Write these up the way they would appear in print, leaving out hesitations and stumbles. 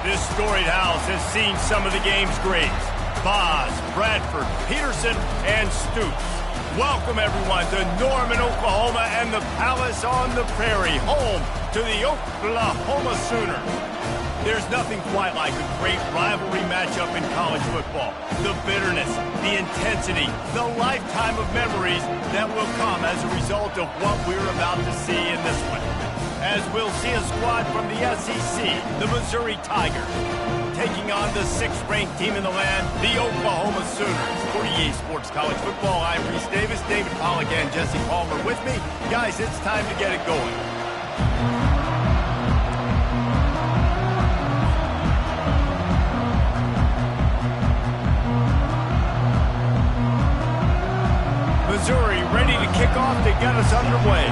This storied house has seen some of the game's greats. Boz, Bradford, Peterson, and Stoops. Welcome, everyone, to Norman, Oklahoma, and the Palace on the Prairie, home to the Oklahoma Sooners. There's nothing quite like a great rivalry matchup in college football. The bitterness, the intensity, the lifetime of memories that will come as a result of what we're about to see in this one. As we'll see a squad from the SEC, the Missouri Tigers, taking on the 6th-ranked team in the land, the Oklahoma Sooners. For EA Sports College Football, I'm Reese Davis, David Pollack, and Jesse Palmer with me. Guys, it's time to get it going. Missouri ready to kick off to get us underway.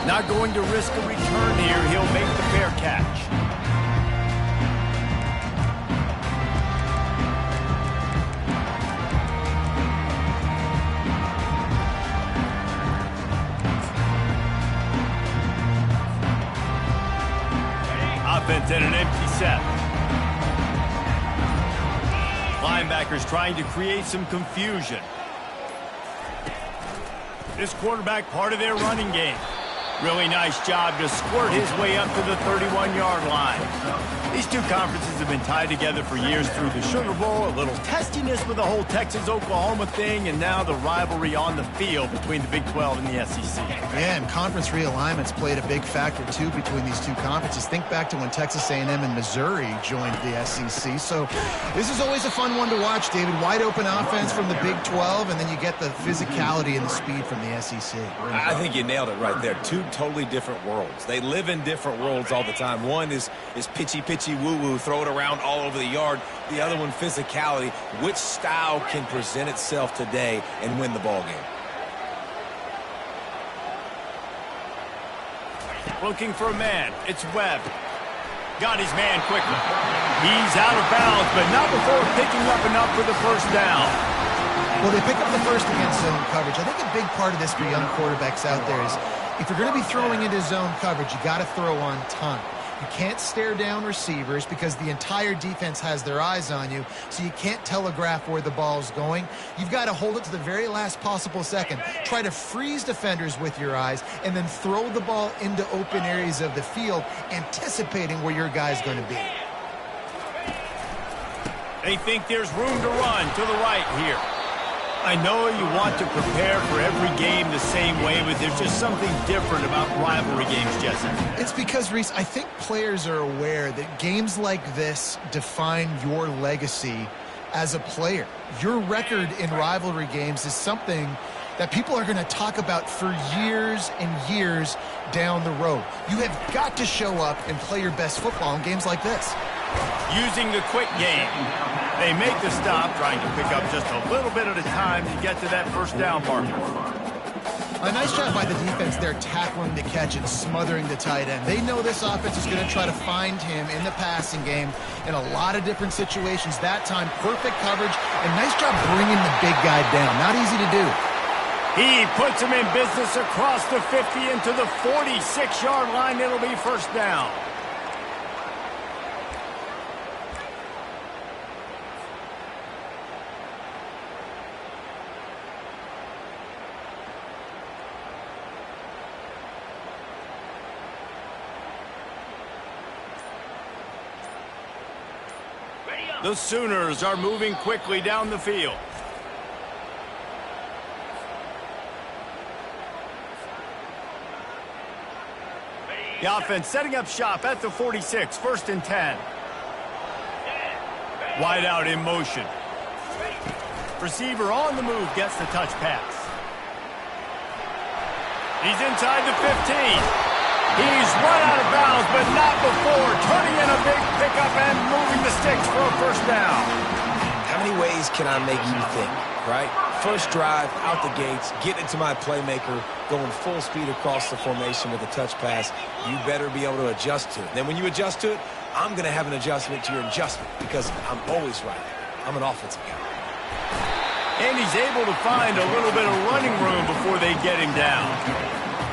Not going to risk a return here. He'll make the fair catch. Offense in an empty set. Linebackers trying to create some confusion. This quarterback part of their running game. Really nice job to squirt his way up to the 31-yard line. These two conferences have been tied together for years through the Sugar Bowl, a little testiness with the whole Texas-Oklahoma thing, and now the rivalry on the field between the Big 12 and the SEC. Yeah, and conference realignments played a big factor, too, between these two conferences. Think back to when Texas A&M and Missouri joined the SEC. So this is always a fun one to watch, David. Wide open offense from the Big 12, and then you get the physicality and the speed from the SEC. I think you nailed it right there. Two totally different worlds. They live in different worlds all the time. One is pitchy woo-woo, throw it around all over the yard. The other one, physicality. Which style can present itself today and win the ball game? Looking for a man. It's Webb. Got his man quickly. He's out of bounds, but not before picking up enough for the first down. Well, they pick up the first against zone coverage. I think a big part of this for young quarterbacks out there is if you're going to be throwing into zone coverage, you got to throw on time. You can't stare down receivers because the entire defense has their eyes on you, so you can't telegraph where the ball's going. You've got to hold it to the very last possible second. Try to freeze defenders with your eyes and then throw the ball into open areas of the field, anticipating where your guy's going to be. They think there's room to run to the right here. I know you want to prepare for every game the same way, but there's just something different about rivalry games, Jesse. It's because, Reese, I think players are aware that games like this define your legacy as a player. Your record in rivalry games is something that people are going to talk about for years and years down the road. You have got to show up and play your best football in games like this. Using the quick game. They make the stop, trying to pick up just a little bit at a time to get to that first down marker. A nice job by the defense there, tackling the catch and smothering the tight end. They know this offense is going to try to find him in the passing game in a lot of different situations. That time, perfect coverage, and nice job bringing the big guy down. Not easy to do. He puts him in business across the 50 into the 46-yard line. It'll be first down. The Sooners are moving quickly down the field. The offense setting up shop at the 46, 1st and 10. Wide out in motion. Receiver on the move gets the touch pass. He's inside the 15. He's run out of bounds, but not before turning in a big pickup and moving the sticks for a first down. How many ways can I make you think, right? First drive, out the gates, get into my playmaker, going full speed across the formation with a touch pass. You better be able to adjust to it. Then when you adjust to it, I'm going to have an adjustment to your adjustment because I'm always right. I'm an offensive guy. And he's able to find a little bit of running room before they get him down.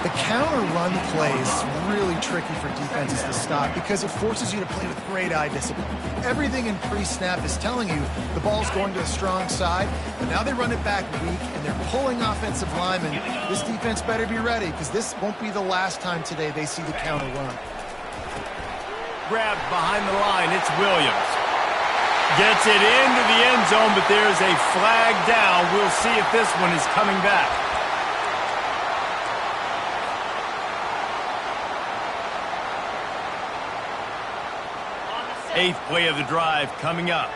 The counter run play is really tricky for defenses to stop because it forces you to play with great eye discipline. Everything in pre-snap is telling you the ball's going to the strong side, but now they run it back weak and they're pulling offensive linemen. This defense better be ready because this won't be the last time today they see the counter run. Grabbed behind the line, it's Williams. Gets it into the end zone, but there's a flag down. We'll see if this one is coming back. Eighth play of the drive coming up.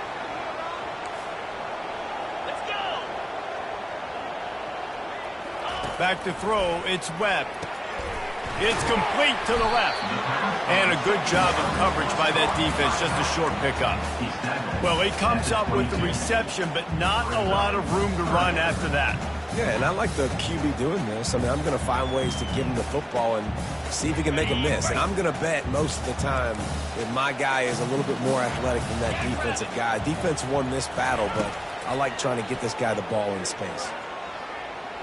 Let's go. Back to throw, it's Webb. It's complete to the left. And a good job of coverage by that defense, just a short pickup. Well, he comes up with the reception, but not a lot of room to run after that. Yeah, and I like the QB doing this. I mean, I'm going to find ways to give him the football and see if he can make a miss. And I'm going to bet most of the time that my guy is a little bit more athletic than that defensive guy. Defense won this battle, but I like trying to get this guy the ball in space.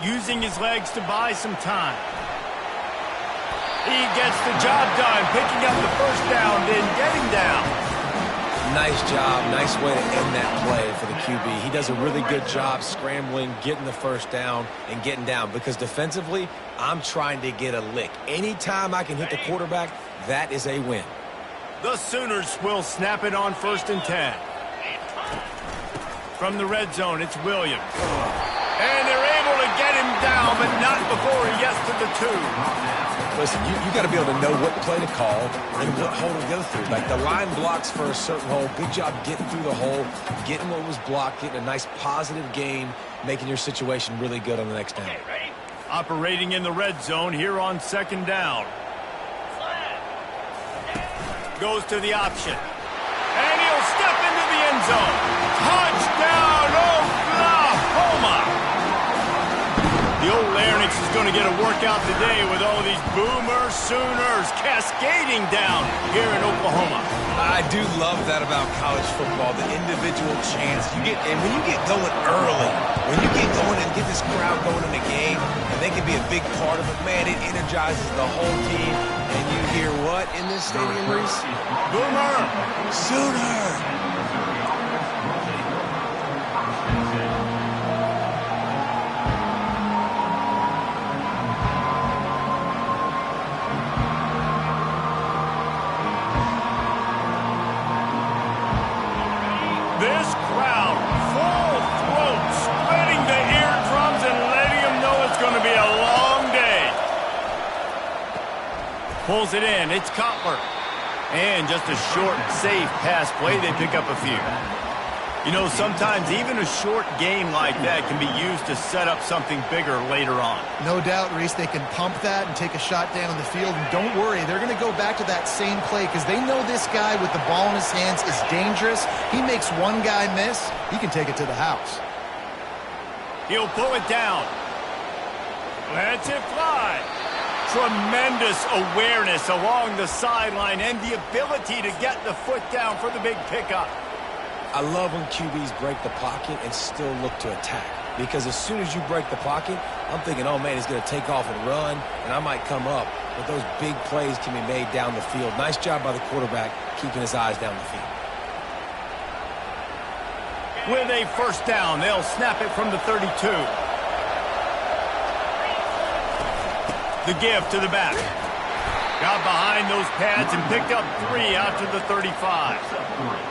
Using his legs to buy some time. He gets the job done, picking up the first down, then getting down. Nice job. Nice way to end that play for the QB. He does a really good job scrambling, getting the first down, and getting down. Because defensively, I'm trying to get a lick. Anytime I can hit the quarterback, that is a win. The Sooners will snap it on 1st and 10. From the red zone, it's Williams. And they're able to get him down, but not before he gets to the 2. Listen, you got to be able to know what play to call and what hole to go through. Like the line blocks for a certain hole. Good job getting through the hole, getting what was blocked, getting a nice positive gain, making your situation really good on the next down. Operating in the red zone here on 2nd down. Goes to the option. And he'll step into the end zone. Touchdown, Oklahoma! The old Larynx is going to get a workout today with all these Boomer Sooners cascading down here in Oklahoma. I do love that about college football, the individual chance you get. And when you get going early, when you get going and get this crowd going in the game, and they can be a big part of it, man, it energizes the whole team. And you hear what in this stadium, Reese? Boomer! Sooner! This crowd, full throat, splitting the eardrums and letting them know it's going to be a long day. Pulls it in, it's Cutler. And just a short, safe pass play, they pick up a few. You know, sometimes even a short game like that can be used to set up something bigger later on. No doubt, Reese, they can pump that and take a shot down the field. And don't worry, they're going to go back to that same play because they know this guy with the ball in his hands is dangerous. He makes one guy miss, he can take it to the house. He'll pull it down. Lets it fly. Tremendous awareness along the sideline and the ability to get the foot down for the big pickup. I love when QBs break the pocket and still look to attack. Because as soon as you break the pocket, I'm thinking, oh, man, he's going to take off and run, and I might come up. But those big plays can be made down the field. Nice job by the quarterback keeping his eyes down the field. With a first down, they'll snap it from the 32. The give to the back. Got behind those pads and picked up 3 out to the 35.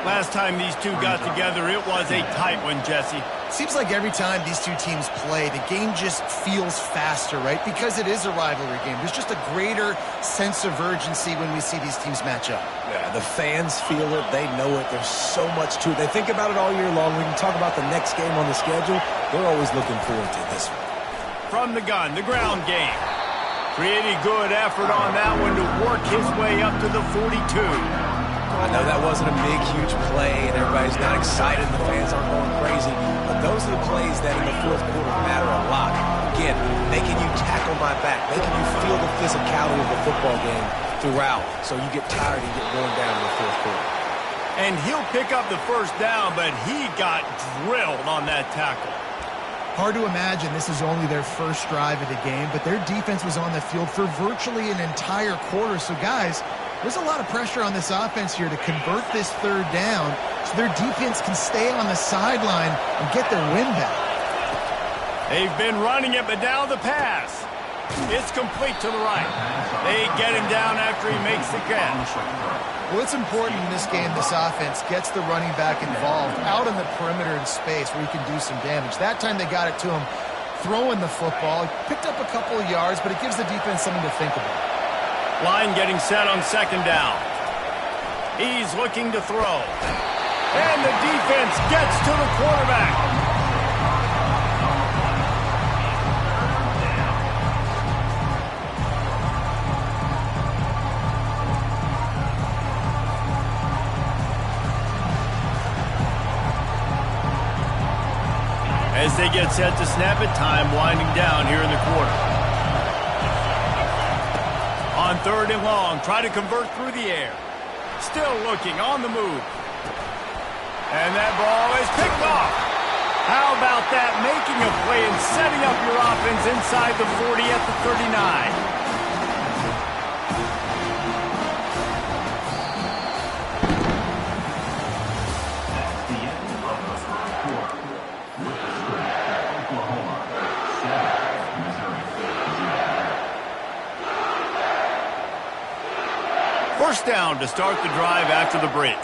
Last time these two got together, it was a tight one, Jesse. Seems like every time these two teams play, the game just feels faster, right? Because it is a rivalry game. There's just a greater sense of urgency when we see these teams match up. Yeah, the fans feel it. They know it. There's so much to it. They think about it all year long. We can talk about the next game on the schedule. They're always looking forward to this one. From the gun, the ground game. Pretty good effort on that one to work his way up to the 42. I know that wasn't a big, huge play, and everybody's not excited, and the fans aren't going crazy, but those are the plays that in the fourth quarter matter a lot. Again, making you tackle my back, making you feel the physicality of the football game throughout, so you get tired and get worn down in the fourth quarter. And he'll pick up the first down, but he got drilled on that tackle. Hard to imagine this is only their first drive of the game, but their defense was on the field for virtually an entire quarter. So, guys, there's a lot of pressure on this offense here to convert this third down so their defense can stay on the sideline and get their win back. They've been running it, but now the pass. It's complete to the right. They get him down after he makes the catch. Well, it's important in this game this offense gets the running back involved out on the perimeter in space where he can do some damage. That time they got it to him throwing the football. He picked up a couple of yards, but it gives the defense something to think about. Line getting set on second down. He's looking to throw. And the defense gets to the quarterback. As they get set to snap it, time winding down here in the quarter. On third and long, try to convert through the air. Still looking, on the move. And that ball is picked off. How about that? Making a play and setting up your offense inside the 40 at the 39. First down to start the drive after the break.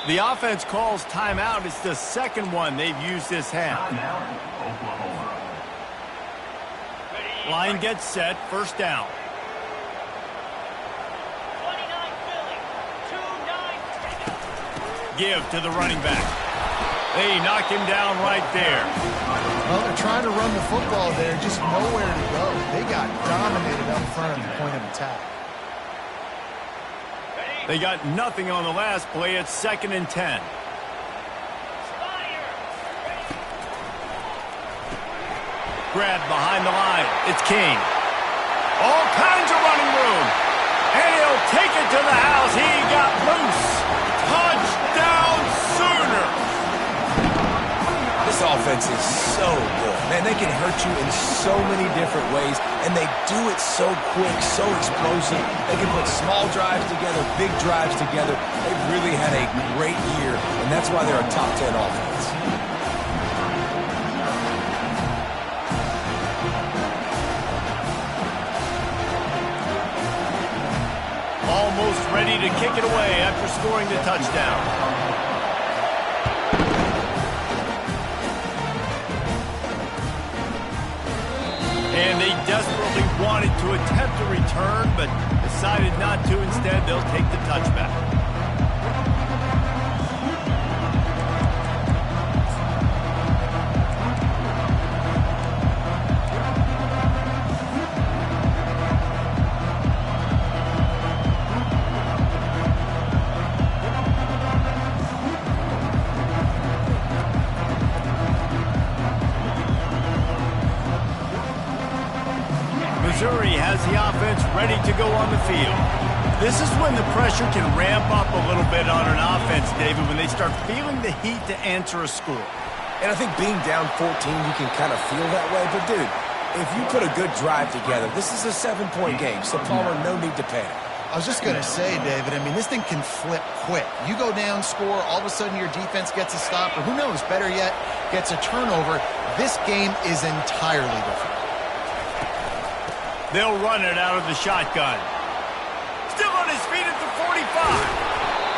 The offense calls timeout. It's the second one they've used this half. Line gets set. First down. Give to the running back. They knock him down right there. Well, they're trying to run the football there, just nowhere to go. They got dominated up front at the point of attack. They got nothing on the last play. It's 2nd and 10. Grab behind the line. It's King. All kinds of running room. And he'll take it to the house. He got loose. Touchdown Sooner. This offense is so good. Man, they can hurt you in so many different ways, and they do it so quick, so explosive. They can put small drives together, big drives together. They've really had a great year, and that's why they're a top 10 offense. Almost ready to kick it away after scoring the touchdown. And they desperately wanted to attempt a return, but decided not to. Instead, they'll take the touchback. Missouri has the offense ready to go on the field. This is when the pressure can ramp up a little bit on an offense, David, when they start feeling the heat to answer a score. And I think being down 14, you can kind of feel that way. But, dude, if you put a good drive together, this is a 7-point game. So, Palmer, no need to panic. I was just going to say, David, I mean, this thing can flip quick. You go down, score, all of a sudden your defense gets a stop, or who knows, better yet, gets a turnover. This game is entirely different. They'll run it out of the shotgun. Still on his feet at the 45.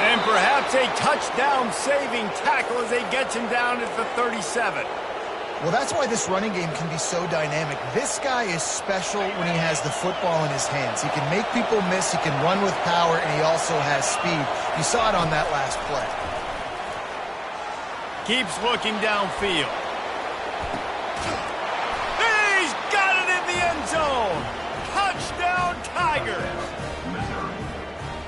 And perhaps a touchdown-saving tackle as they get him down at the 37. Well, that's why this running game can be so dynamic. This guy is special when he has the football in his hands. He can make people miss, he can run with power, and he also has speed. You saw it on that last play. Keeps looking downfield. He's got it in the end zone. Touchdown, Tigers.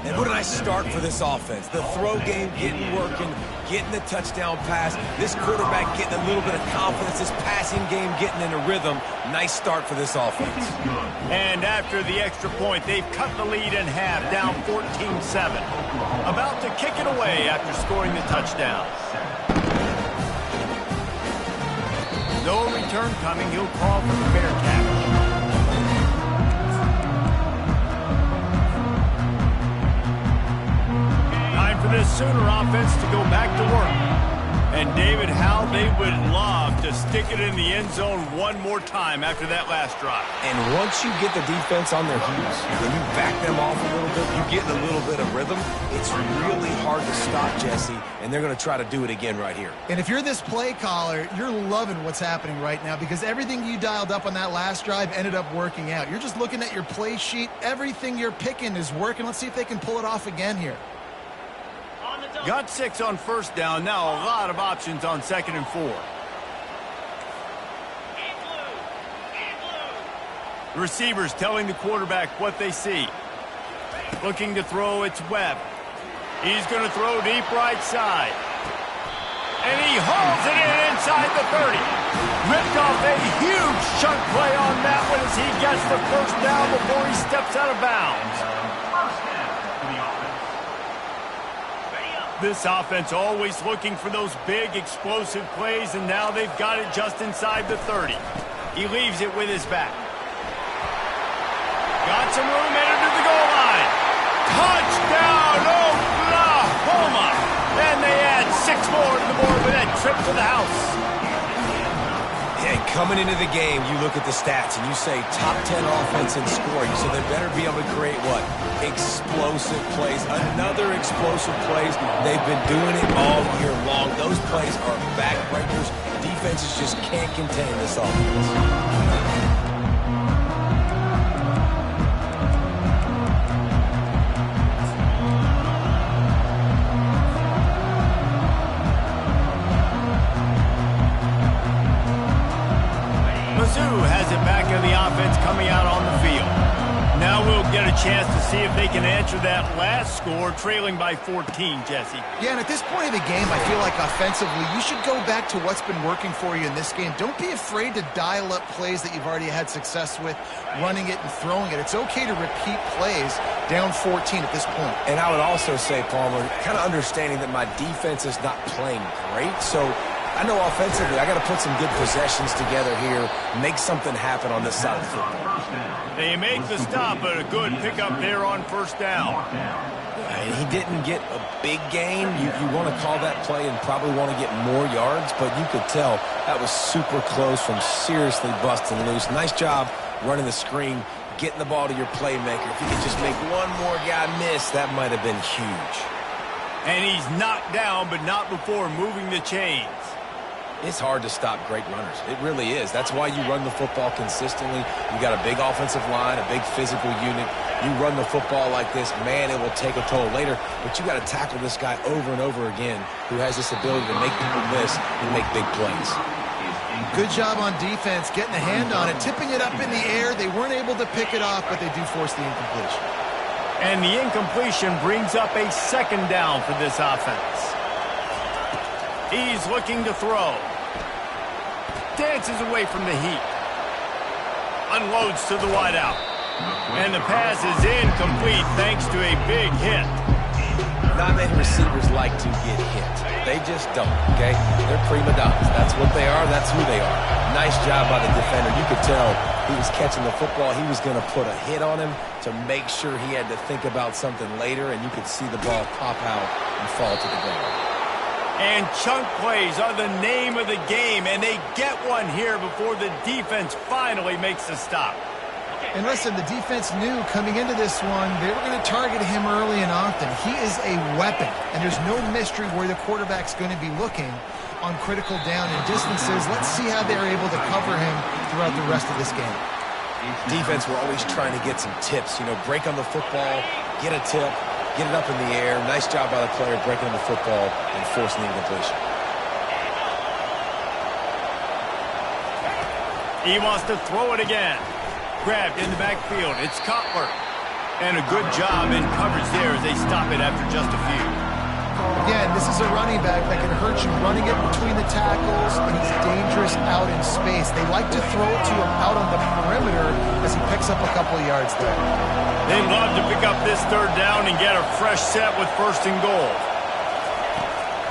And what a nice start for this offense. The throw game getting working, getting the touchdown pass. This quarterback getting a little bit of confidence. This passing game getting in a rhythm. Nice start for this offense. And after the extra point, they've cut the lead in half, down 14-7. About to kick it away after scoring the touchdown. No return coming. He'll call for the fair catch. For this Sooner offense to go back to work. And David, how they would love to stick it in the end zone one more time after that last drive. And once you get the defense on their heels, when you back them off a little bit, you get a little bit of rhythm, it's really hard to stop, Jesse, and they're going to try to do it again right here. And if you're this play caller, you're loving what's happening right now because everything you dialed up on that last drive ended up working out. You're just looking at your play sheet. Everything you're picking is working. Let's see if they can pull it off again here. Got 6 on first down. Now a lot of options on 2nd and 4. The receivers telling the quarterback what they see. Looking to throw, it's Webb. He's going to throw deep right side. And he hauls it in inside the 30. Ripped off a huge chunk play on that one as he gets the first down before he steps out of bounds. This offense always looking for those big, explosive plays, and now they've got it just inside the 30. He leaves it with his back. Got some room, headed to the goal line. Touchdown, Oklahoma! And they add 6 more to the board with that trip to the house. Yeah, coming into the game, you look at the stats and you say top 10 offense in scoring, so they better be able to create what? Explosive plays. Another explosive plays. They've been doing it all year long. Those plays are backbreakers. Defenses just can't contain this offense. Mizzou has it back in the offense coming out on the field. Now we'll get a chance to see if they can answer that last score, trailing by 14, Jesse. Yeah, and at this point of the game, I feel like offensively, you should go back to what's been working for you in this game. Don't be afraid to dial up plays that you've already had success with, running it and throwing it. It's okay to repeat plays down 14 at this point. And I would also say, Palmer, kind of understanding that my defense is not playing great, so I know offensively I got to put some good possessions together here, make something happen on this side of the football. They make the stop, but a good pickup there on first down. He didn't get a big gain. You want to call that play and probably want to get more yards, but you could tell that was super close from seriously busting loose. Nice job running the screen, getting the ball to your playmaker. If you could just make one more guy miss, that might have been huge. And he's knocked down, but not before moving the chains. It's hard to stop great runners. It really is. That's why you run the football consistently. You got a big offensive line, a big physical unit. You run the football like this, man, it will take a toll later. But you got to tackle this guy over and over again who has this ability to make people miss and make big plays. Good job on defense, getting a hand on it, tipping it up in the air. They weren't able to pick it off, but they do force the incompletion. And the incompletion brings up a 2nd down for this offense. He's looking to throw. Dances away from the heat. Unloads to the wideout. And the pass is incomplete thanks to a big hit. Not many receivers like to get hit. They just don't, okay? They're prima donnas. That's what they are. That's who they are. Nice job by the defender. You could tell he was catching the football. He was going to put a hit on him to make sure he had to think about something later, and you could see the ball pop out and fall to the ground. And chunk plays are the name of the game, and they get one here before the defense finally makes the stop. And listen, the defense knew coming into this one, they were going to target him early and often. He is a weapon, and there's no mystery where the quarterback's going to be looking on critical down and distances. Let's see how they're able to cover him throughout the rest of this game. Defense were always trying to get some tips, break on the football, get a tip, get it up in the air. Nice job by the player breaking on the football and forcing the incompletion. He wants to throw it again. Grabbed in the backfield. It's Cutler. And a good job in coverage there as they stop it after just a few. Again, this is a running back that can hurt you running it between the tackles, and he's dangerous out in space. They like to throw it to him out on the perimeter as he picks up a couple of yards there. They love to pick up this third down and get a fresh set with 1st and goal.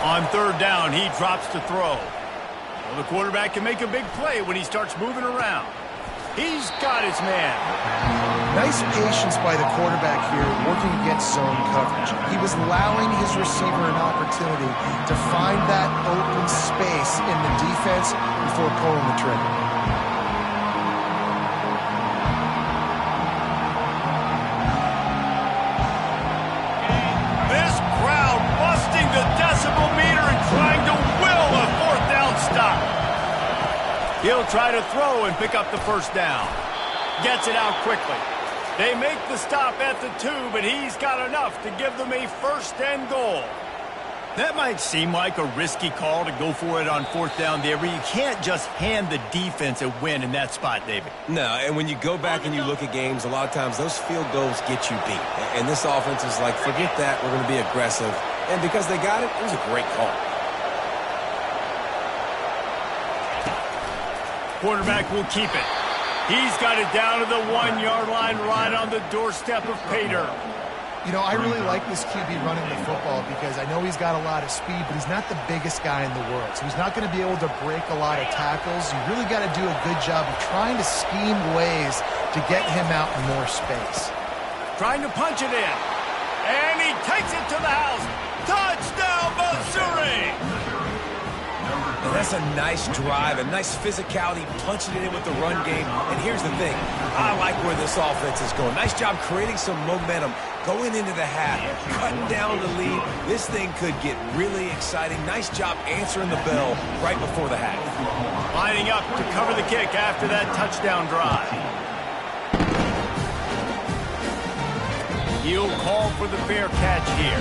On 3rd down, he drops to throw. Well, the quarterback can make a big play when he starts moving around. He's got his man. Nice patience by the quarterback here working against zone coverage. He was allowing his receiver an opportunity to find that open space in the defense before pulling the trigger. This crowd busting the decibel meter and trying to will a 4th down stop. He'll try to throw and pick up the 1st down. Gets it out quickly. They make the stop at the 2, but he's got enough to give them a 1st and goal. That might seem like a risky call to go for it on 4th down there, but you can't just hand the defense a win in that spot, David. No, and when you go back and you look at games, a lot of times those field goals get you beat. And this offense is like, forget that, we're going to be aggressive. And because they got it, it was a great call. Quarterback will keep it. He's got it down to the 1-yard line right on the doorstep of Pater. You know, I really like this QB running the football because I know he's got a lot of speed, but he's not the biggest guy in the world. So he's not going to be able to break a lot of tackles. You really got to do a good job of trying to scheme ways to get him out in more space. Trying to punch it in. And he takes it to the house. Touchdown, Missouri! And that's a nice drive, a nice physicality, punching it in with the run game. And here's the thing. I like where this offense is going. Nice job creating some momentum, going into the half, cutting down the lead. This thing could get really exciting. Nice job answering the bell right before the half. Lining up to cover the kick after that touchdown drive. He'll call for the fair catch here.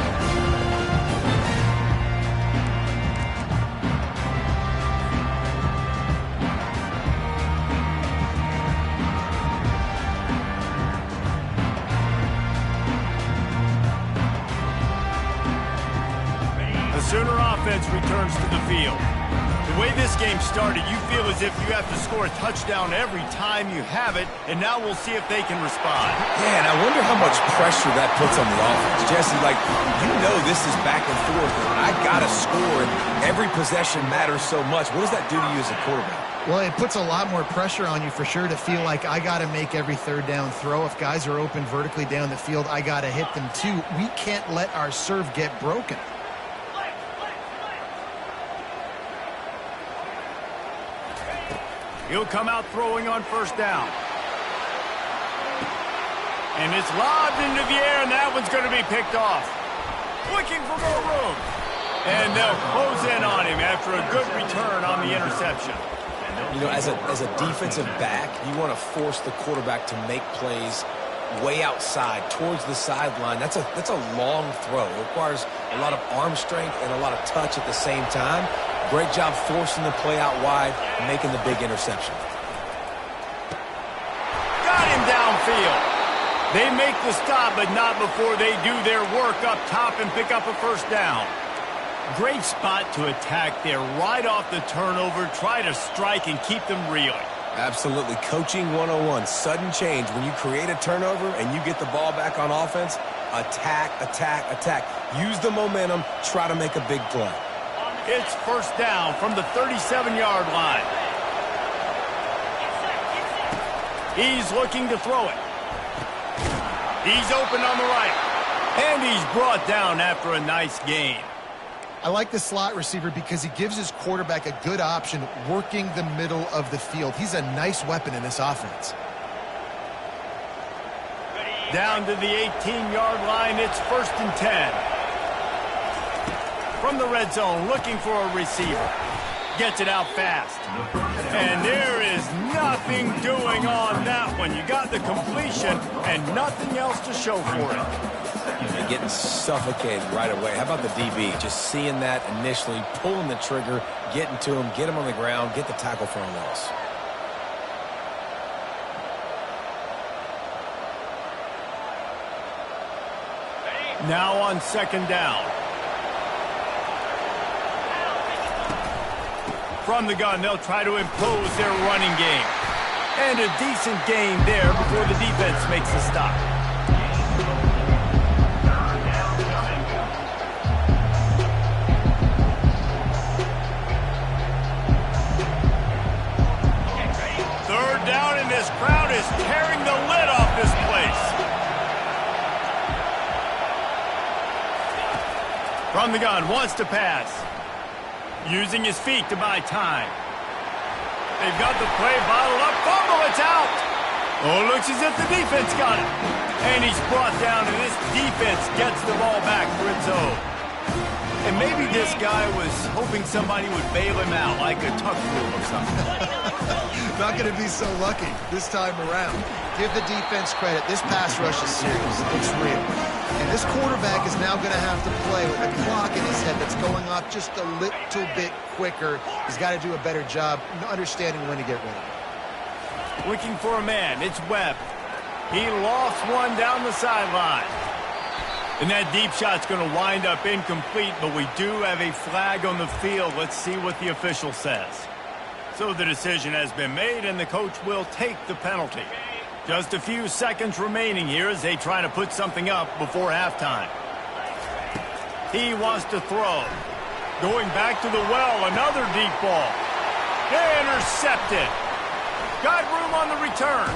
Sooner offense returns to the field. The way this game started, you feel as if you have to score a touchdown every time you have it, and now we'll see if they can respond. Yeah, and I wonder how much pressure that puts on the offense. Jesse, like, you know this is back and forth, and I got to score, and every possession matters so much. What does that do to you as a quarterback? Well, it puts a lot more pressure on you for sure to feel like I got to make every 3rd down throw. If guys are open vertically down the field, I got to hit them too. We can't let our serve get broken. He'll come out throwing on 1st down. And it's lobbed into the air, and that one's going to be picked off. Looking for more room. And they'll close in on him after a good return on the interception. You know, as a defensive back, you want to force the quarterback to make plays way outside, towards the sideline. That's a long throw. It requires a lot of arm strength and a lot of touch at the same time. Great job forcing the play out wide, making the big interception. Got him downfield. They make the stop, but not before they do their work up top and pick up a 1st down. Great spot to attack there, right off the turnover. Try to strike and keep them reeling. Absolutely. Coaching 101. Sudden change. When you create a turnover and you get the ball back on offense, attack, attack, attack. Use the momentum. Try to make a big play. It's 1st down from the 37-yard line. He's looking to throw it. He's open on the right. And he's brought down after a nice gain. I like the slot receiver because he gives his quarterback a good option working the middle of the field. He's a nice weapon in this offense. Down to the 18-yard line, it's 1st and 10. From the red zone, looking for a receiver. Gets it out fast. And there is nothing doing on that one. You got the completion and nothing else to show for it. They're getting suffocated right away. How about the DB? Just seeing that initially, pulling the trigger, getting to him, get him on the ground, get the tackle for a loss. Now on second down. From the gun, they'll try to impose their running game. And a decent gain there before the defense makes a stop. Third down, and this crowd is tearing the lid off this place. From the gun, wants to pass. Using his feet to buy time. They've got the play bottled up. Fumble, it's out. Oh, looks as if the defense got it. And he's brought down, and this defense gets the ball back for its own. And maybe this guy was hoping somebody would bail him out, like a tuck rule or something. Not going to be so lucky this time around. Give the defense credit. This pass rush is serious. It's real. And this quarterback is now going to have to play with a clock in his head that's going off just a little bit quicker. He's got to do a better job understanding when to get rid of it. Looking for a man. It's Webb. He lost one down the sideline. And that deep shot's going to wind up incomplete, but we do have a flag on the field. Let's see what the official says. So the decision has been made, and the coach will take the penalty. Just a few seconds remaining here as they try to put something up before halftime. He wants to throw. Going back to the well, another deep ball. Intercepted. Got room on the return.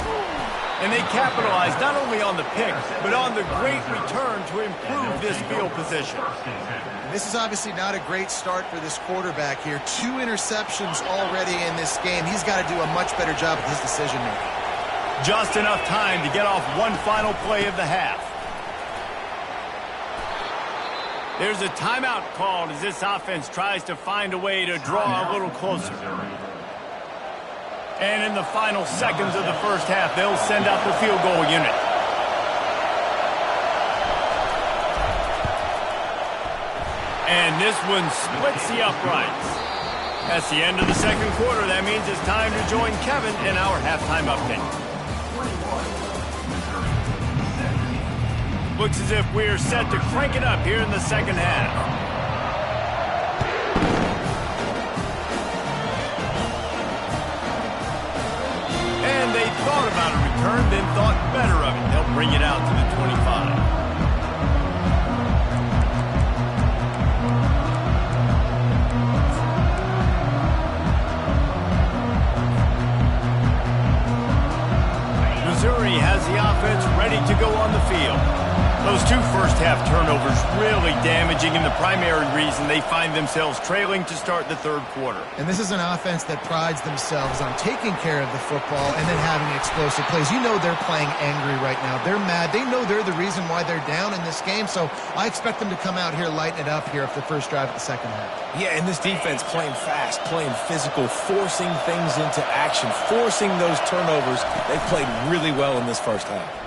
And they capitalized not only on the pick, but on the great return to improve this field position. This is obviously not a great start for this quarterback here. 2 interceptions already in this game. He's got to do a much better job with his decision making. Just enough time to get off one final play of the half. There's a timeout called as this offense tries to find a way to draw a little closer. And in the final seconds of the first half, they'll send out the field goal unit. And this one splits the uprights. That's the end of the second quarter. That means it's time to join Kevin in our halftime update. Looks as if we're set to crank it up here in the second half. And they thought about a return, then thought better of it. They'll bring it out to the 25. Missouri has the offense ready to go on the field. Those 2 first-half turnovers really damaging, and the primary reason they find themselves trailing to start the third quarter. And this is an offense that prides themselves on taking care of the football and then having explosive plays. You know they're playing angry right now. They're mad. They know they're the reason why they're down in this game, so I expect them to come out here, lighten it up here for the first drive of the second half. Yeah, and this defense playing fast, playing physical, forcing things into action, forcing those turnovers. They played really well in this first half.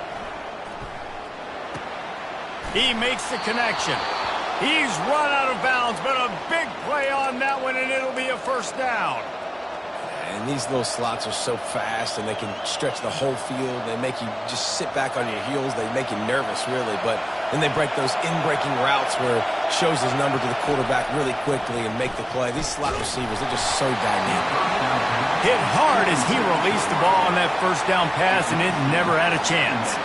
He makes the connection. He's run out of bounds, but a big play on that one, and it'll be a first down. And these little slots are so fast, and they can stretch the whole field. They make you just sit back on your heels. They make you nervous, really. But then they break those in-breaking routes where it shows his number to the quarterback really quickly and make the play. These slot receivers, they're just so dynamic. Hit hard as he released the ball on that first down pass, and it never had a chance.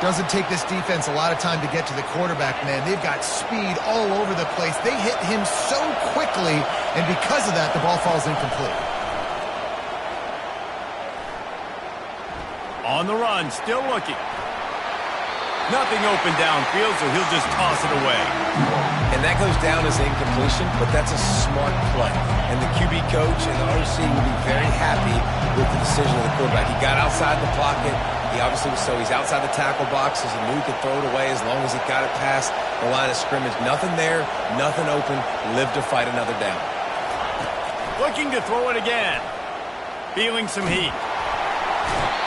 Doesn't take this defense a lot of time to get to the quarterback, man. They've got speed all over the place. They hit him so quickly, and because of that, the ball falls incomplete. On the run, still looking. Nothing open downfield, so he'll just toss it away. And that goes down as incompletion, but that's a smart play. And the QB coach and the OC will be very happy with the decision of the quarterback. He got outside the pocket. He obviously was he's outside the tackle boxes. He knew he could throw it away as long as he got it past the line of scrimmage. Nothing there, nothing open. Live to fight another down. Looking to throw it again. Feeling some heat.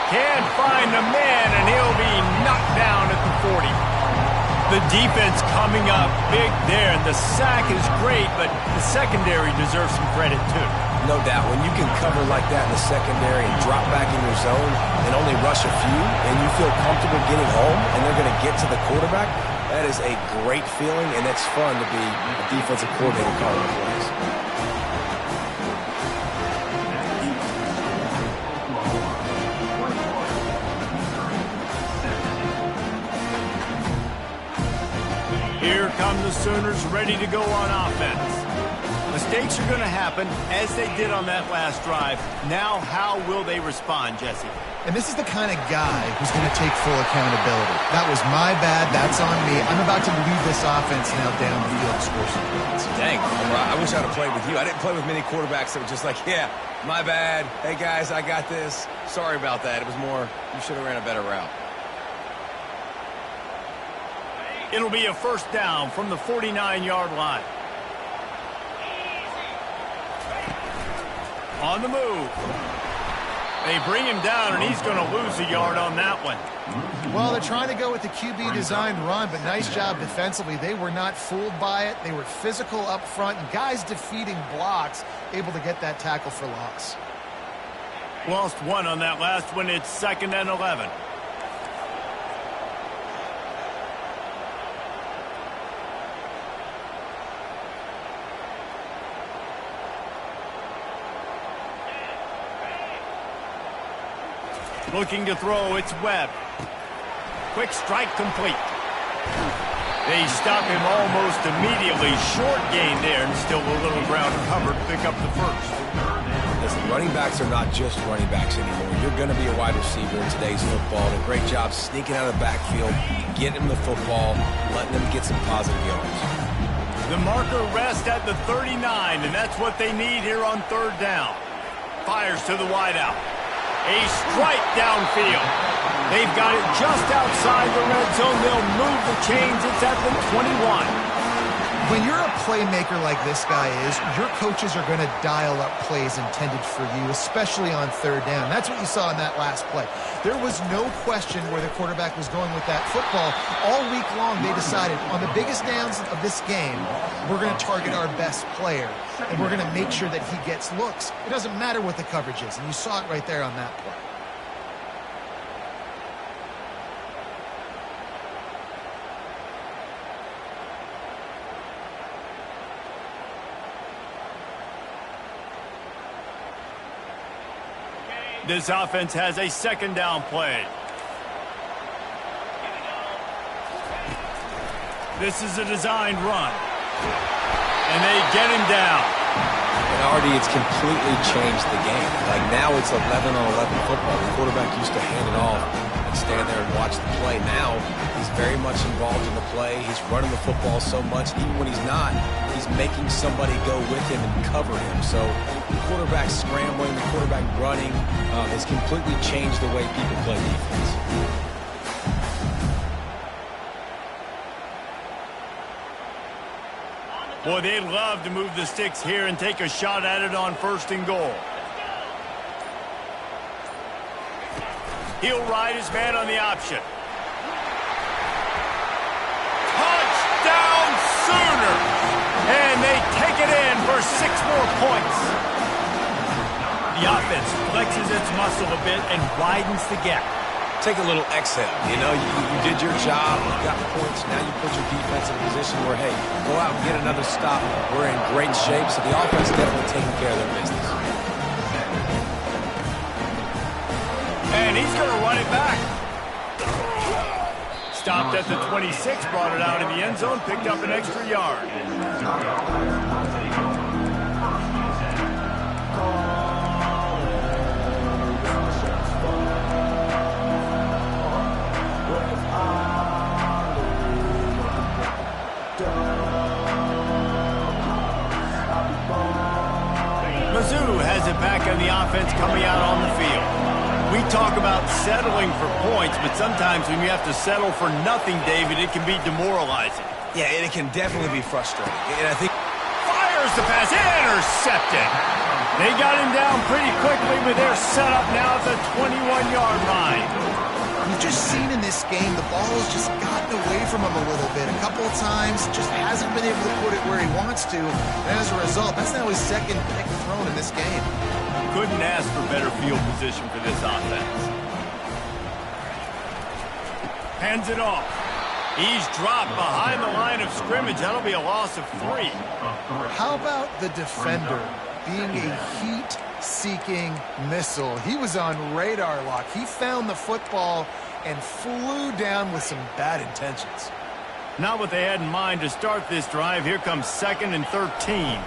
Can't find a man, and he'll be knocked down at the 40. The defense coming up big there. The sack is great, but the secondary deserves some credit too. No doubt. When you can cover like that in the secondary and drop back in your zone and only rush a few, and you feel comfortable getting home, and they're going to get to the quarterback, That is a great feeling, and it's fun to be a defensive coordinator calling plays. Here come the Sooners ready to go on offense. Mistakes are going to happen, as they did on that last drive. Now, how will they respond, Jesse? And this is the kind of guy who's going to take full accountability. That was my bad. That's on me. I'm about to lead this offense now down the field to score some points. Dang, I wish I'd have played with you. I didn't play with many quarterbacks that were just like, yeah, my bad. Hey, guys, I got this. Sorry about that. It was more, you should have ran a better route. It'll be a first down from the 49-yard line. On the move. They bring him down, and he's going to lose a yard on that one. Well, they're trying to go with the QB-designed run, but nice job defensively. They were not fooled by it. They were physical up front, and guys defeating blocks, able to get that tackle for loss. Lost one on that last one. It's 2nd and 11. Looking to throw, it's Webb. Quick strike complete. They stop him almost immediately. Short gain there, and still a little ground covered. Pick up the first. Listen, running backs are not just running backs anymore. You're going to be a wide receiver in today's football. And a great job sneaking out of the backfield, getting them the football, letting them get some positive yards. The marker rests at the 39, and that's what they need here on 3rd down. Fires to the wideout. A strike downfield. They've got it just outside the red zone. They'll move the chains. It's at the 21. When you're a playmaker like this guy is, your coaches are going to dial up plays intended for you, especially on 3rd down. That's what you saw in that last play. There was no question where the quarterback was going with that football. All week long, they decided on the biggest downs of this game, we're going to target our best player, and we're going to make sure that he gets looks. It doesn't matter what the coverage is, and you saw it right there on that play. This offense has a 2nd down play. This is a designed run. And they get him down. And already it's completely changed the game. Like now it's 11-on-11 football. The quarterback used to hand it off and stand there and watch the play. Now he's very much involved in the play. He's running the football so much. Even when he's not, he's making somebody go with him and cover him. So the quarterback scrambling, the quarterback running has completely changed the way people play defense. Boy, they'd love to move the sticks here and take a shot at it on 1st and goal. He'll ride his man on the option. Touchdown Sooners! And they take it in for 6 more points. The offense flexes its muscle a bit and widens the gap. Take a little exhale. You know, you did your job. You got points. Now you put your defense in a position where, hey, go out and get another stop. We're in great shape, so the offense definitely taking care of their business. And he's going to run it back. Stopped at the 26, brought it out in the end zone, picked up an extra yard. Mizzou has it back on the offense coming out on the field. We talk about settling for points, but sometimes when you have to settle for nothing, David, it can be demoralizing. Yeah, and it can definitely be frustrating. And I think fires the pass, intercepted. They got him down pretty quickly, but they're set up now at the 21-yard line. We've just seen in this game the ball has just gotten away from him a little bit. A couple of times, just hasn't been able to put it where he wants to. And as a result, that's now his 2nd pick thrown in this game. Couldn't ask for better field position for this offense. Hands it off. He's dropped behind the line of scrimmage. That'll be a loss of 3. How about the defender being a heat-seeking missile? He was on radar lock. He found the football and flew down with some bad intentions. Not what they had in mind to start this drive. Here comes 2nd and 13.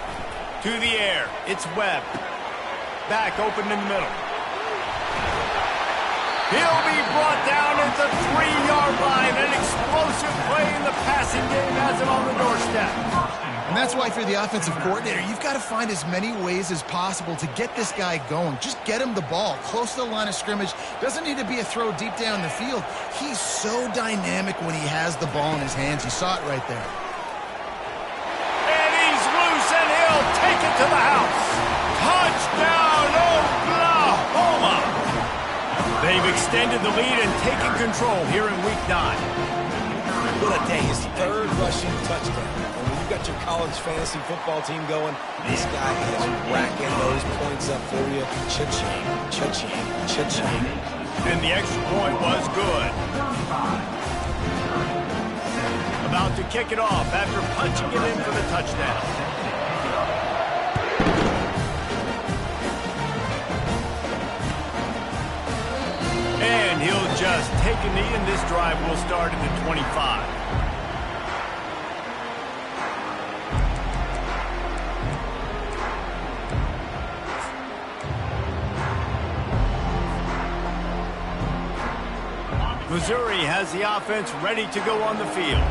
To the air. It's Webb. Back open in the middle. He'll be brought down at the 3-yard line. An explosive play in the passing game has him on the doorstep. And that's why, for the offensive coordinator, you've got to find as many ways as possible to get this guy going. Just get him the ball close to the line of scrimmage. Doesn't need to be a throw deep down the field. He's so dynamic when he has the ball in his hands. You saw it right there. And he's loose, and he'll take it to the house. Touchdown, Oklahoma! They've extended the lead and taken control here in Week 9. What a day. His 3rd rushing touchdown. And when you've got your college fantasy football team going, this guy is racking those points up for you. Cha-ching, cha-ching, cha-ching. And the extra point was good. About to kick it off after punching it in for the touchdown. And he'll just take a knee, and this drive will start at the 25. Missouri has the offense ready to go on the field.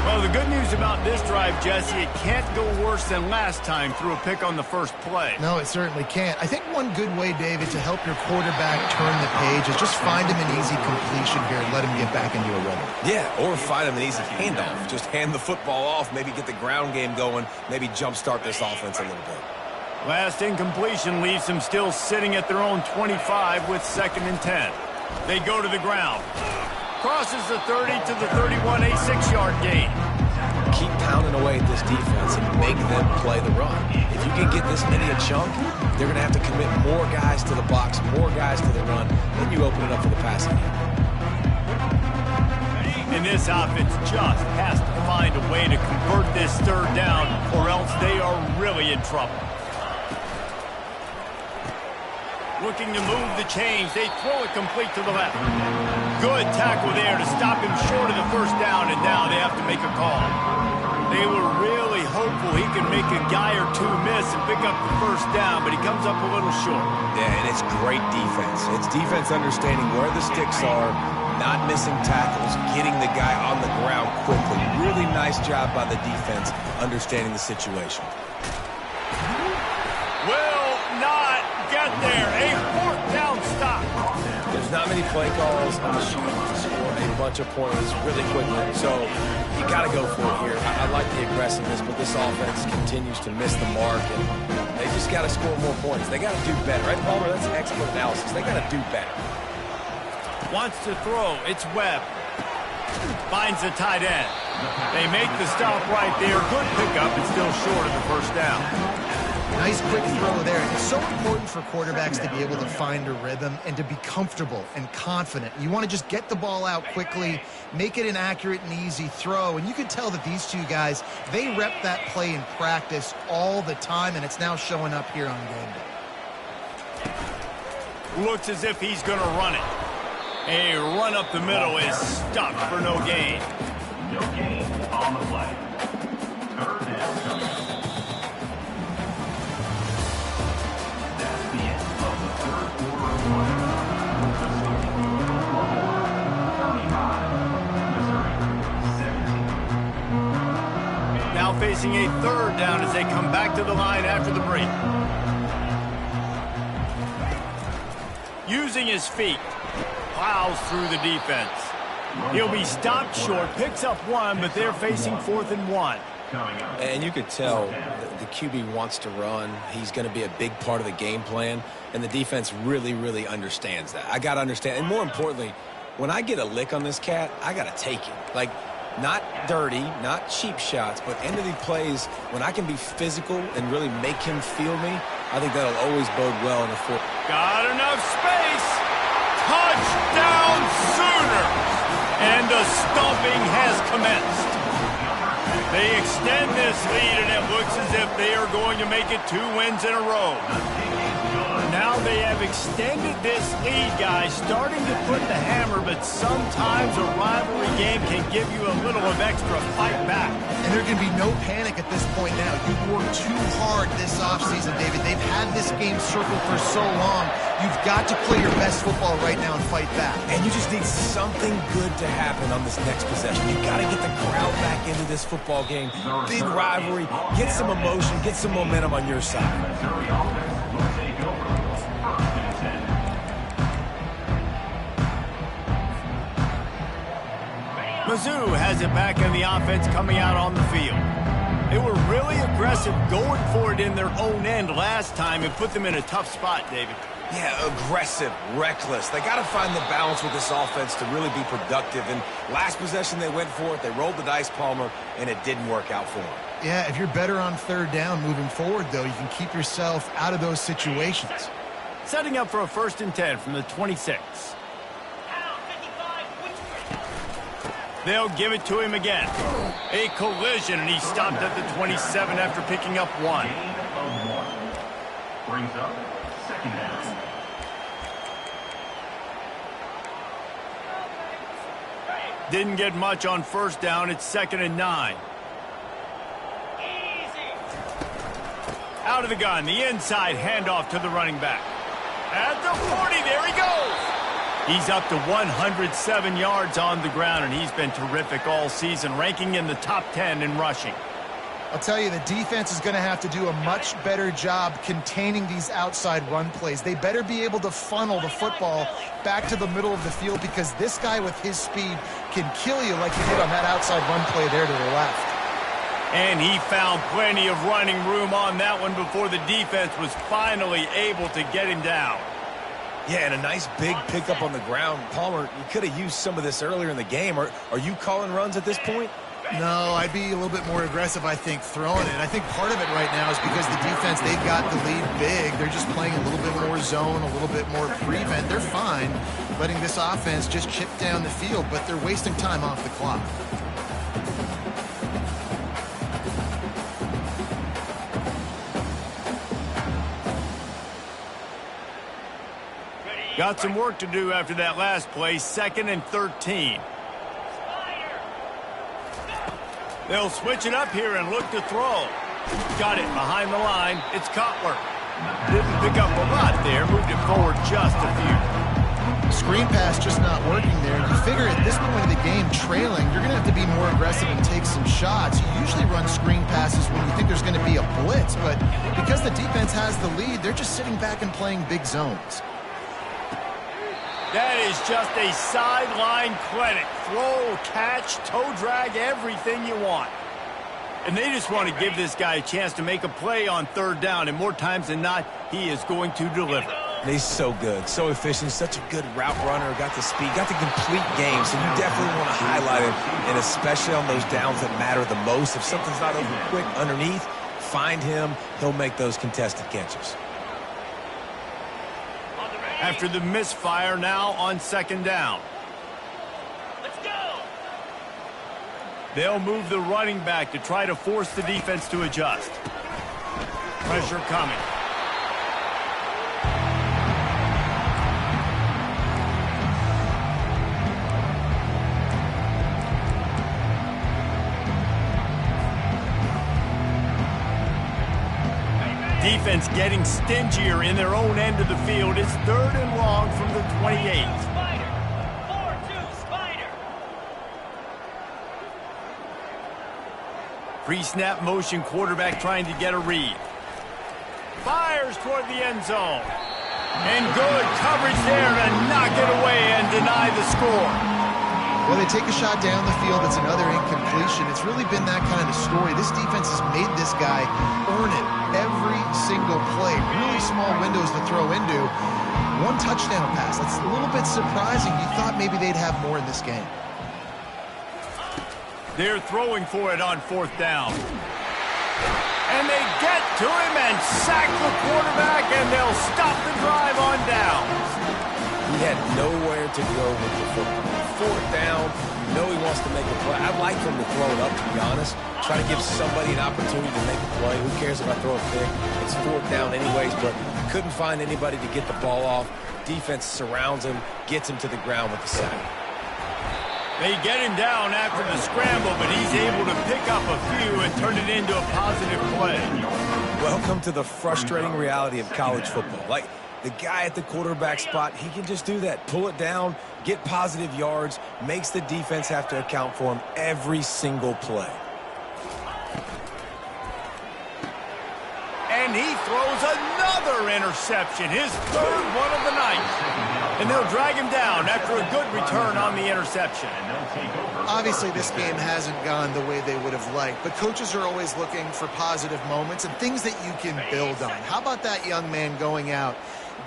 Well, the good news about this drive, Jesse, it can't go worse than last time through a pick on the first play. No, it certainly can't. I think one good way, David, to help your quarterback turn the page is just find him an easy completion here and let him get back into a rhythm. Yeah, or find him an easy handoff. Just hand the football off, maybe get the ground game going, maybe jumpstart this offense a little bit. Last incompletion leaves them still sitting at their own 25 with 2nd and 10. They go to the ground. Crosses the 30 to the 31, a 6-yard gain. Keep pounding away at this defense and make them play the run. If you can get this many a chunk, they're going to have to commit more guys to the box, more guys to the run, then you open it up for the passing game. And this offense just has to find a way to convert this 3rd down, or else they are really in trouble. Looking to move the chains. They throw it complete to the left. Good tackle there to stop him short of the 1st down, and now they have to make a call. They were really hopeful he could make a guy or two miss and pick up the 1st down, but he comes up a little short. Yeah, and it's great defense. It's defense understanding where the sticks are, not missing tackles, getting the guy on the ground quickly. Really nice job by the defense understanding the situation. Will not get there. A 4th down stop. There's not many play calls on the sheet to score a bunch of points really quickly, so you got to go for it here. I like the aggressiveness, but this offense continues to miss the mark, and they just got to score more points. They got to do better, right, Palmer? That's expert analysis. They got to do better. Wants to throw. It's Webb. Finds the tight end. They make the stop right there. Good pickup, and still short of the 1st down. Nice quick throw there. It's so important for quarterbacks to be able to find a rhythm and to be comfortable and confident. You want to just get the ball out quickly, make it an accurate and easy throw. And you can tell that these two guys, they rep that play in practice all the time, and it's now showing up here on game day. Looks as if he's going to run it. A run up the middle is stuck for no gain. No gain on the play. 3rd down. That's the end of the 3rd quarter of play. Now facing a 3rd down as they come back to the line after the break. Using his feet, plows through the defense. He'll be stopped short, picks up 1, but they're facing 4th and 1. And you could tell the QB wants to run. He's going to be a big part of the game plan, and the defense really, really understands that. I got to understand, and more importantly, when I get a lick on this cat, I got to take it. Like, not dirty, not cheap shots, but end of the plays, when I can be physical and really make him feel me, I think that'll always bode well in the 4th. Got enough space. Touchdown Sooners. And the stomping has commenced. They extend this lead, and it looks as if they are going to make it 2 wins in a row. Now they have extended this lead, guys, starting to put the hammer, but sometimes a rivalry game can give you a little of extra fight back. And there can be no panic at this point now. You've worked too hard this offseason, David. They've had this game circled for so long. You've got to play your best football right now and fight back. And you just need something good to happen on this next possession. You've got to get the crowd back into this football game. Big rivalry. Get some emotion. Get some momentum on your side. Missouri offense will take over. First and 10. Mizzou has it back in the offense coming out on the field. They were really aggressive going for it in their own end last time and put them in a tough spot, David. Yeah, aggressive, reckless. They got to find the balance with this offense to really be productive. And last possession they went for it. They rolled the dice, Palmer, and it didn't work out for them. Yeah, if you're better on 3rd down moving forward, though, you can keep yourself out of those situations. Setting up for a 1st and 10 from the 26. They'll give it to him again. A collision, and he stopped at the 27 after picking up 1. Gain of 1. Brings up 2nd down. Didn't get much on 1st down. It's 2nd and 9. Out of the gun, the inside handoff to the running back. At the 40, there he goes. He's up to 107 yards on the ground, and he's been terrific all season, ranking in the top 10 in rushing. I'll tell you, the defense is going to have to do a much better job containing these outside run plays. They better be able to funnel the football back to the middle of the field, because this guy with his speed can kill you like he did on that outside run play there to the left. And he found plenty of running room on that one before the defense was finally able to get him down. Yeah, and a nice big pickup on the ground. Palmer, you could have used some of this earlier in the game. Are you calling runs at this point? No, I'd be a little bit more aggressive, I think, throwing it. I think part of it right now is because the defense, they've got the lead big. They're just playing a little bit more zone, a little bit more prevent. They're fine letting this offense just chip down the field, but they're wasting time off the clock. Got some work to do after that last play, 2nd and 13. They'll switch it up here and look to throw. Got it behind the line. It's Cutler. Didn't pick up a lot there. Moved it forward just a few. Screen pass just not working there. You figure at this point of the game, trailing, you're going to have to be more aggressive and take some shots. You usually run screen passes when you think there's going to be a blitz, but because the defense has the lead, they're just sitting back and playing big zones. That is just a sideline clinic. Throw, catch, toe drag, everything you want. And they just want to give this guy a chance to make a play on 3rd down, and more times than not, he is going to deliver. He's so good, so efficient, such a good route runner, got the speed, got the complete game, so you definitely want to highlight it, and especially on those downs that matter the most. If something's not over quick underneath, find him. He'll make those contested catches. After the misfire, now on 2nd down. Let's go. They'll move the running back to try to force the defense to adjust. Pressure coming. Defense getting stingier in their own end of the field. It's 3rd and long from the 28. Spider. 4-2 Spider. Pre-snap motion, quarterback trying to get a read. Fires toward the end zone. And good coverage there to knock it away and deny the score. Well, they take a shot down the field. It's another incompletion. It's really been that kind of story. This defense has made this guy earn it every single play. Really small windows to throw into. 1 touchdown pass. That's a little bit surprising. You thought maybe they'd have more in this game. They're throwing for it on 4th down. And they get to him and sack the quarterback, and they'll stop the drive on down. He had nowhere to go with the football. Fourth down, you know he wants to make a play. I'd like him to throw it up, to be honest. Try to give somebody an opportunity to make a play. Who cares if I throw a pick? It's fourth down anyways, but couldn't find anybody to get the ball off. Defense surrounds him, gets him to the ground with the sack. They get him down after the scramble, but he's able to pick up a few and turn it into a positive play. Welcome to the frustrating reality of college football. Like, the guy at the quarterback spot, he can just do that. Pull it down, get positive yards, makes the defense have to account for him every single play. And he throws another interception, his third one of the night. And they'll drag him down after a good return on the interception. Obviously, this game hasn't gone the way they would have liked, but coaches are always looking for positive moments and things that you can build on. How about that young man going out,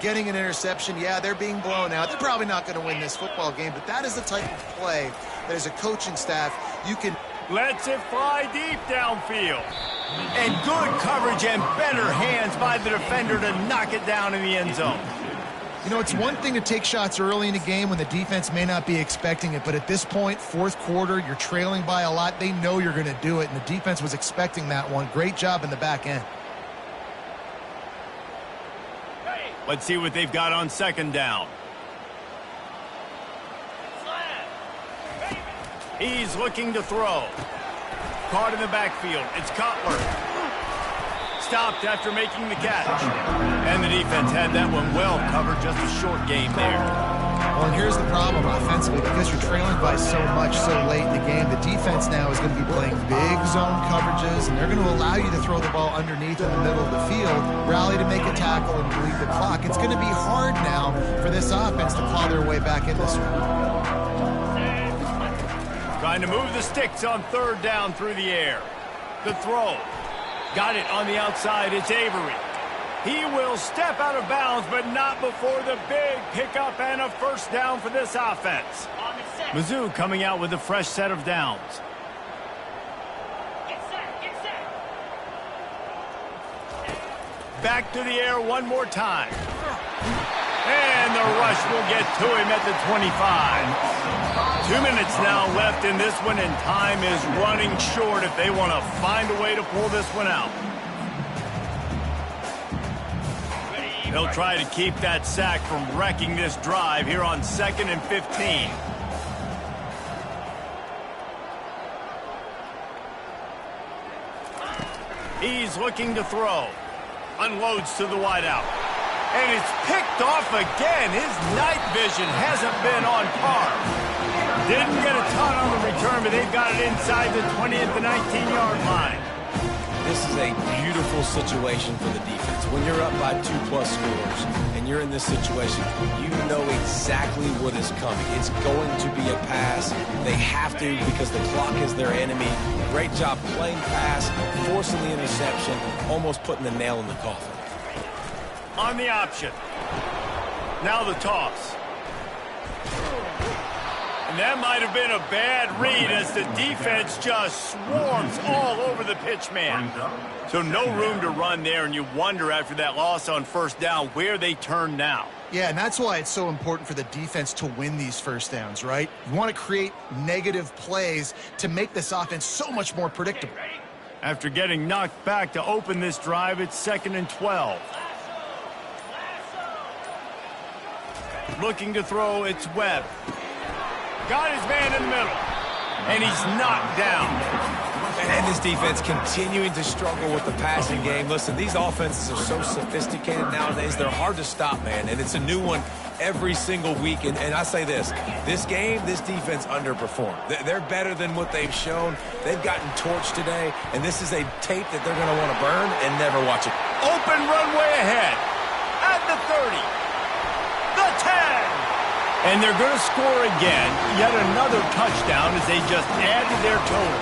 getting an interception? Yeah, they're being blown out. They're probably not going to win this football game, but that is the type of play that as a coaching staff, you can... Lets it fly deep downfield. And good coverage and better hands by the defender to knock it down in the end zone. You know, it's one thing to take shots early in a game when the defense may not be expecting it, but at this point, fourth quarter, you're trailing by a lot. They know you're going to do it, and the defense was expecting that one. Great job in the back end. Let's see what they've got on second down. He's looking to throw. Caught in the backfield. It's Cutler. Stopped after making the catch. And the defense had that one well covered. Just a short game there. Well, and here's the problem offensively. Because you're trailing by so much so late in the game, the defense now is going to be playing big zone coverages, and they're going to allow you to throw the ball underneath in the middle of the field, rally to make a tackle, and bleed the clock. It's going to be hard now for this offense to claw their way back in this one. Trying to move the sticks on third down through the air. The throw. Got it on the outside. It's Avery. He will step out of bounds, but not before the big pickup and a first down for this offense. Mizzou coming out with a fresh set of downs. Back to the air one more time. And the rush will get to him at the 25. 2 minutes now left in this one, and time is running short if they want to find a way to pull this one out. They'll try to keep that sack from wrecking this drive here on 2nd and 15. He's looking to throw. Unloads to the wideout. And it's picked off again. His night vision hasn't been on par. Didn't get a ton on the return, but they've got it inside the 20 at the 19-yard line. This is a beautiful situation for the defense. When you're up by 2+ scores and you're in this situation, you know exactly what is coming. It's going to be a pass. They have to because the clock is their enemy. Great job playing pass, forcing the interception, almost putting the nail in the coffin. On the option. Now the toss. And that might have been a bad read as the defense just swarms all over the pitch man. So no room to run there, and you wonder after that loss on first down where they turn now. Yeah, and that's why it's so important for the defense to win these first downs, right? You want to create negative plays to make this offense so much more predictable. After getting knocked back to open this drive, it's 2nd and 12. Looking to throw, it's Webb. Got his man in the middle. And he's knocked down. And this defense continuing to struggle with the passing game. Listen, these offenses are so sophisticated nowadays. They're hard to stop, man. And it's a new one every single week. And I say this game, this defense underperformed. They're better than what they've shown. They've gotten torched today. And this is a tape that they're going to want to burn and never watch it. Open runway ahead. At the 30. The 10. And they're going to score again. Yet another touchdown as they just add to their total.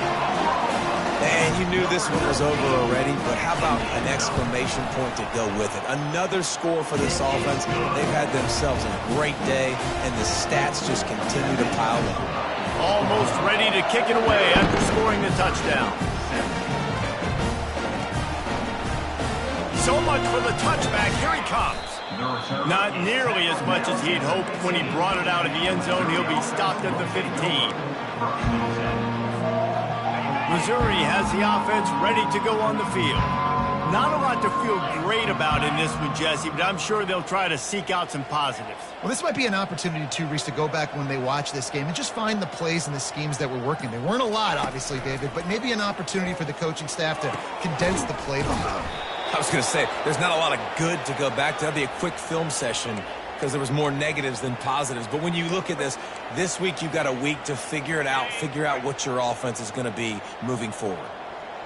And you knew this one was over already, but how about an exclamation point to go with it? Another score for this offense. They've had themselves a great day, and the stats just continue to pile up. Almost ready to kick it away after scoring the touchdown. So much for the touchback. Here he comes. Not nearly as much as he'd hoped when he brought it out of the end zone. He'll be stopped at the 15. Missouri has the offense ready to go on the field. Not a lot to feel great about in this one, Jesse, but I'm sure they'll try to seek out some positives. Well, this might be an opportunity, too, Reese, to go back when they watch this game and just find the plays and the schemes that were working. They weren't a lot, obviously, David, but maybe an opportunity for the coaching staff to condense the playbook. I was going to say, there's not a lot of good to go back to. That'd be a quick film session because there was more negatives than positives. But when you look at this week you've got a week to figure it out, figure out what your offense is going to be moving forward.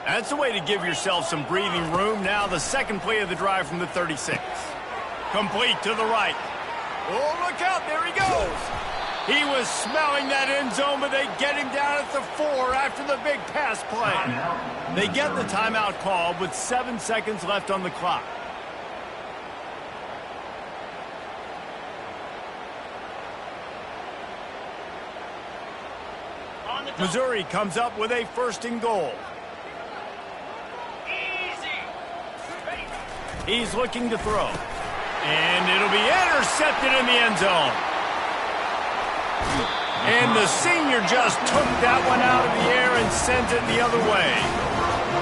That's the way to give yourself some breathing room. Now the second play of the drive from the 36. Complete to the right. Oh, look out, there he goes. He was smelling that end zone, but they get him down at the 4 after the big pass play. They get the timeout called with 7 seconds left on the clock. Missouri comes up with a 1st and goal. He's looking to throw. And it'll be intercepted in the end zone. And the senior just took that one out of the air and sent it the other way.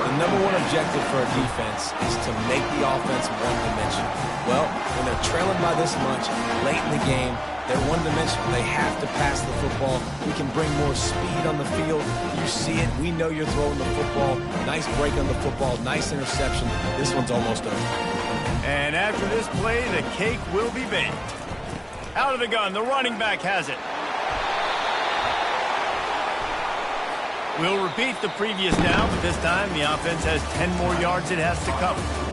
The number one objective for a defense is to make the offense one-dimensional. Well, when they're trailing by this much late in the game, they're one-dimensional. They have to pass the football. We can bring more speed on the field. You see it. We know you're throwing the football. Nice break on the football. Nice interception. This one's almost over. And after this play, the cake will be baked. Out of the gun, the running back has it. We'll repeat the previous down, but this time the offense has 10 more yards it has to cover.